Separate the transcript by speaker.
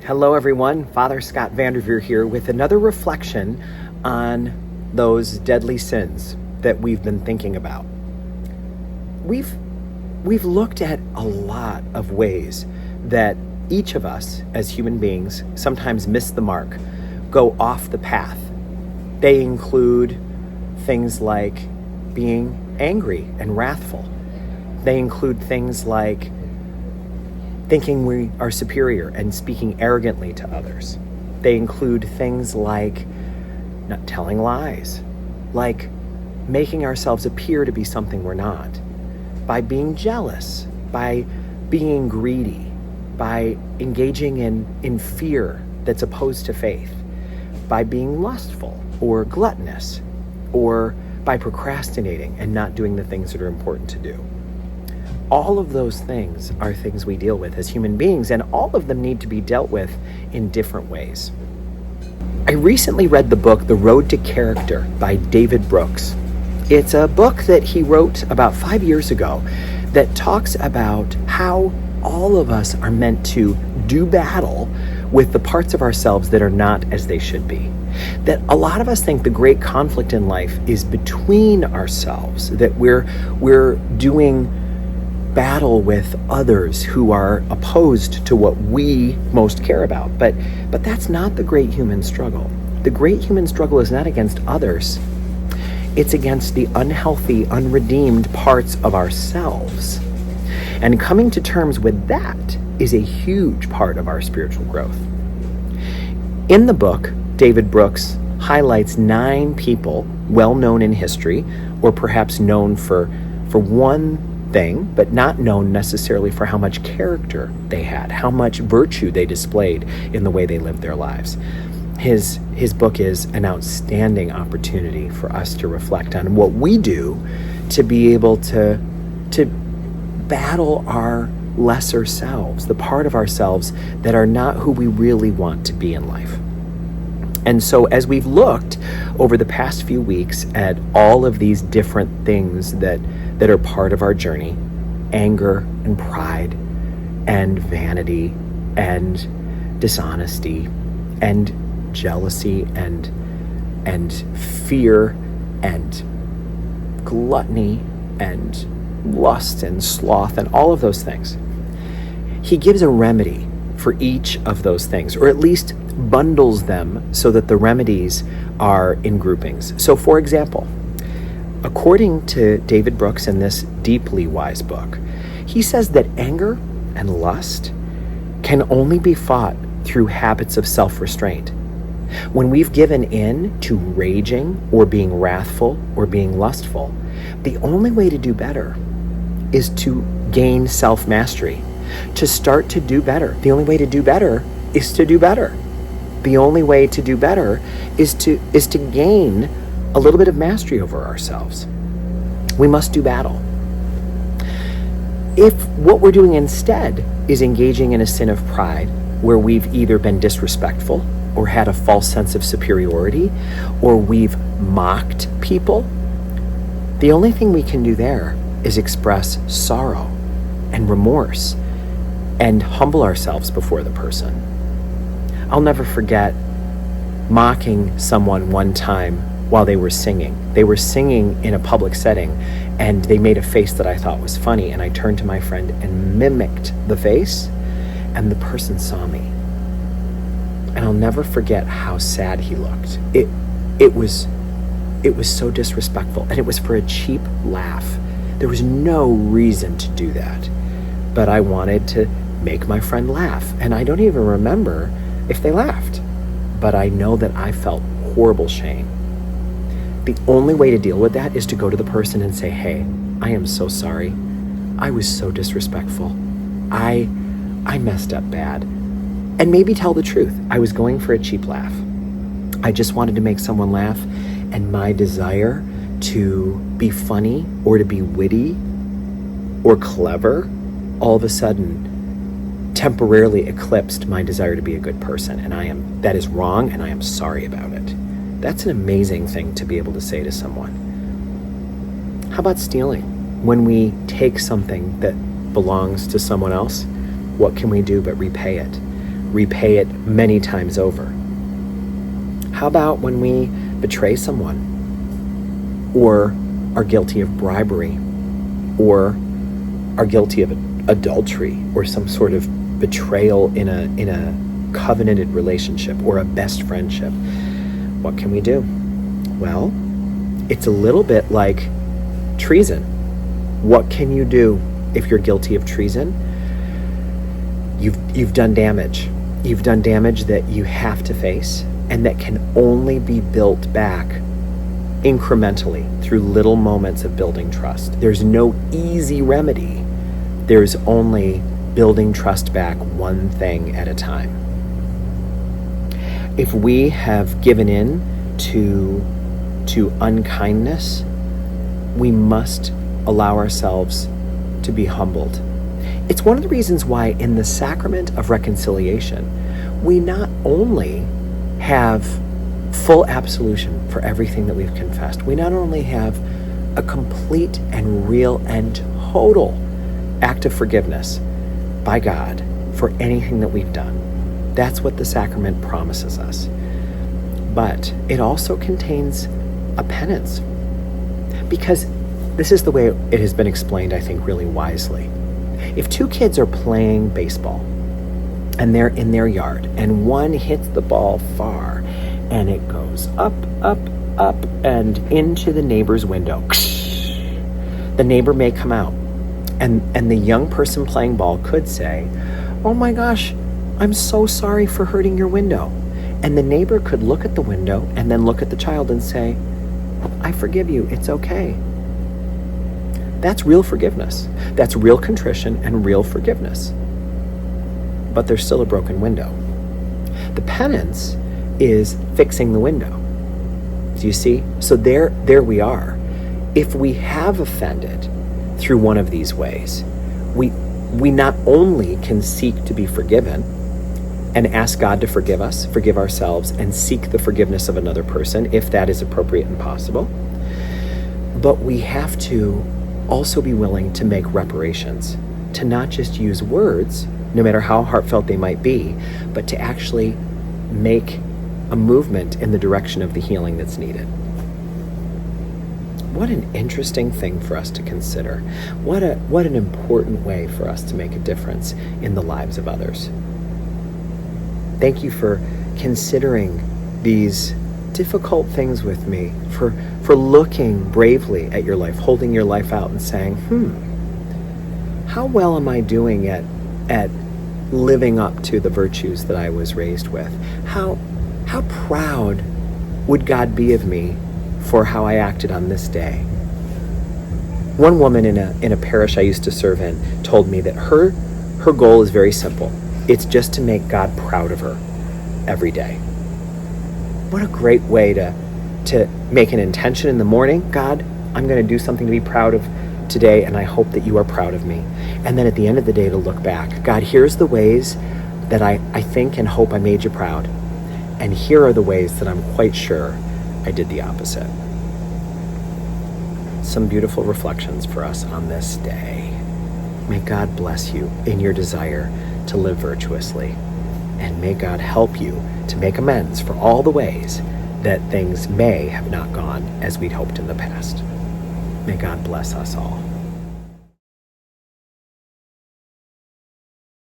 Speaker 1: Hello everyone, Father Scott Vanderveer here with another reflection on those deadly sins that we've been thinking about. We've looked at a lot of ways that each of us as human beings sometimes miss the mark, go off the path. They include things like being angry and wrathful. They include things like thinking we are superior and speaking arrogantly to others. They include things like not telling lies, like making ourselves appear to be something we're not, by being jealous, by being greedy, by engaging in fear that's opposed to faith, by being lustful or gluttonous, or by procrastinating and not doing the things that are important to do. All of those things are things we deal with as human beings, and all of them need to be dealt with in different ways. I recently read the book, The Road to Character by David Brooks. It's a book that he wrote about 5 years ago that talks about how all of us are meant to do battle with the parts of ourselves that are not as they should be. That a lot of us think the great conflict in life is between ourselves, that we're doing battle with others who are opposed to what we most care about. But that's not the great human struggle. The great human struggle is not against others. It's against the unhealthy, unredeemed parts of ourselves. And coming to terms with that is a huge part of our spiritual growth. In the book, David Brooks highlights 9 people well known in history, or perhaps known for one thing, but not known necessarily for how much character they had, how much virtue they displayed in the way they lived their lives. His book is an outstanding opportunity for us to reflect on what we do to be able to battle our lesser selves, the part of ourselves that are not who we really want to be in life. And so as we've looked over the past few weeks at all of these different things that are part of our journey, anger and pride and vanity and dishonesty and jealousy and fear and gluttony and lust and sloth and all of those things, he gives a remedy for each of those things, or at least bundles them so that the remedies are in groupings. So for example, according to David Brooks in this deeply wise book, he says that anger and lust can only be fought through habits of self-restraint. When we've given in to raging or being wrathful or being lustful, the only way to do better is to gain self-mastery, to start to do better. The only way to do better is to do better. The only way to do better is to gain a little bit of mastery over ourselves. We must do battle. If what we're doing instead is engaging in a sin of pride, where we've either been disrespectful or had a false sense of superiority, or we've mocked people, the only thing we can do there is express sorrow and remorse and humble ourselves before the person. I'll never forget mocking someone one time while they were singing. They were singing in a public setting, and they made a face that I thought was funny, and I turned to my friend and mimicked the face, and the person saw me. And I'll never forget how sad he looked. It was so disrespectful, and it was for a cheap laugh. There was no reason to do that, but I wanted to make my friend laugh, and I don't even remember if they laughed, but I know that I felt horrible shame. The only way to deal with that is to go to the person and say, hey, I am so sorry. I was so disrespectful. I messed up bad. And maybe tell the truth. I was going for a cheap laugh. I just wanted to make someone laugh, and my desire to be funny or to be witty or clever all of a sudden temporarily eclipsed my desire to be a good person, and that is wrong, and I am sorry about it. That's an amazing thing to be able to say to someone. How about stealing? When we take something that belongs to someone else, what can we do but repay it? repay it many times over? How about when we betray someone, or are guilty of bribery, or are guilty of adultery, or some sort of betrayal in a covenanted relationship or a best friendship? What can we do? Well, it's a little bit like treason. What can you do if you're guilty of treason? You've done damage. You've done damage that you have to face, and that can only be built back incrementally through little moments of building trust. There's no easy remedy. There's only building trust back one thing at a time. If we have given in to unkindness, we must allow ourselves to be humbled. It's one of the reasons why in the Sacrament of Reconciliation, we not only have full absolution for everything that we've confessed, we not only have a complete and real and total act of forgiveness by God for anything that we've done. That's what the sacrament promises us. But it also contains a penance, because this is the way it has been explained, I think, really wisely. If two kids are playing baseball and they're in their yard and one hits the ball far and it goes up, up, up and into the neighbor's window, the neighbor may come out, and the young person playing ball could say, "Oh my gosh, I'm so sorry for hurting your window." And the neighbor could look at the window and then look at the child and say, "I forgive you, it's okay." That's real forgiveness. That's real contrition and real forgiveness. But there's still a broken window. The penance is fixing the window. Do you see? So there we are. If we have offended through one of these ways, we not only can seek to be forgiven and ask God to forgive us, forgive ourselves, and seek the forgiveness of another person if that is appropriate and possible, but we have to also be willing to make reparations, to not just use words, no matter how heartfelt they might be, but to actually make a movement in the direction of the healing that's needed. What an interesting thing for us to consider. What an important way for us to make a difference in the lives of others. Thank you for considering these difficult things with me, for looking bravely at your life, holding your life out and saying, how well am I doing at living up to the virtues that I was raised with? How proud would God be of me for how I acted on this day? One woman in a parish I used to serve in told me that her goal is very simple. It's just to make God proud of her every day. What a great way to make an intention in the morning. God, I'm going to do something to be proud of today, and I hope that you are proud of me. And then at the end of the day to look back. God, here's the ways that I think and hope I made you proud. And here are the ways that I'm quite sure I did the opposite. Some beautiful reflections for us on this day. May God bless you in your desire to live virtuously. And may God help you to make amends for all the ways that things may have not gone as we'd hoped in the past. May God bless us all.